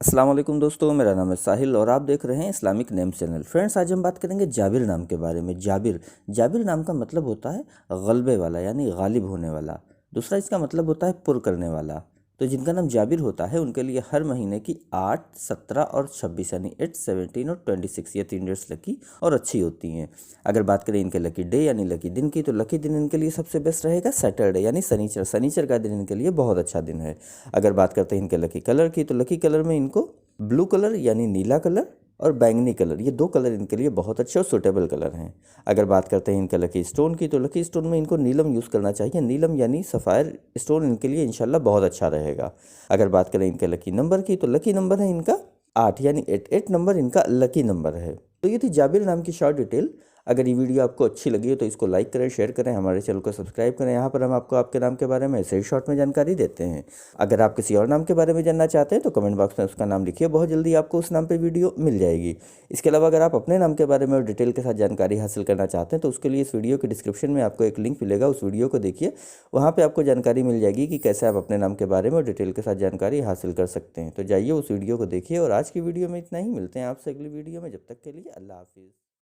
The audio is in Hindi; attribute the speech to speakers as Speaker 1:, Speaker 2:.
Speaker 1: अस्सलाम वालेकुम दोस्तों, मेरा नाम है साहिल और आप देख रहे हैं इस्लामिक नेम चैनल। फ्रेंड्स, आज हम बात करेंगे जाबिर नाम के बारे में। जाबिर जाबिर नाम का मतलब होता है गलबे वाला, यानी गालिब होने वाला। दूसरा इसका मतलब होता है पुर करने वाला। तो जिनका नाम जाबिर होता है उनके लिए हर महीने की 8, 17 और 26 यानी 8, 17 और 26 ये 3 डेट्स लकी और अच्छी होती हैं। अगर बात करें इनके लकी डे यानी लकी दिन की, तो लकी दिन इनके लिए सबसे बेस्ट रहेगा सैटरडे यानी शनिचर। शनिचर का दिन इनके लिए बहुत अच्छा दिन है। अगर बात करते हैं इनके लकी कलर की, तो लकी कलर में इनको ब्लू कलर यानी नीला कलर और बैंगनी कलर, ये 2 कलर इनके लिए बहुत अच्छे और सूटेबल कलर हैं। अगर बात करते हैं इनके लकी स्टोन की, तो लकी स्टोन में इनको नीलम यूज़ करना चाहिए। नीलम यानी सफ़ायर स्टोन इनके लिए इंशाल्लाह बहुत अच्छा रहेगा। अगर बात करें इनके लकी नंबर की, तो लकी नंबर है इनका 8 यानी 8 नंबर इनका लकी नंबर है। तो ये थी जाबिर नाम की शॉर्ट डिटेल। अगर ये वीडियो आपको अच्छी लगी हो तो इसको लाइक करें, शेयर करें, हमारे चैनल को सब्सक्राइब करें। यहाँ पर हम आपको आपके नाम के बारे में ऐसे ही शॉर्ट में जानकारी देते हैं। अगर आप किसी और नाम के बारे में जानना चाहते हैं तो कमेंट बॉक्स में उसका नाम लिखिए, बहुत जल्दी आपको उस नाम पे वीडियो मिल जाएगी। इसके अलावा अगर आप अपने नाम के बारे में और डिटेल के साथ जानकारी हासिल करना चाहते हैं तो उसके लिए इस वीडियो के डिस्क्रिप्शन में आपको एक लिंक मिलेगा, उस वीडियो को देखिए। वहाँ पर आपको जानकारी मिल जाएगी कि कैसे आप अपने नाम के बारे में और डिटेल के साथ जानकारी हासिल कर सकते हैं। तो जाइए उस वीडियो को देखिए। और आज की वीडियो में इतना ही, मिलते हैं आपसे अगली वीडियो में। जब तक के लिए अल्लाह हाफिज़।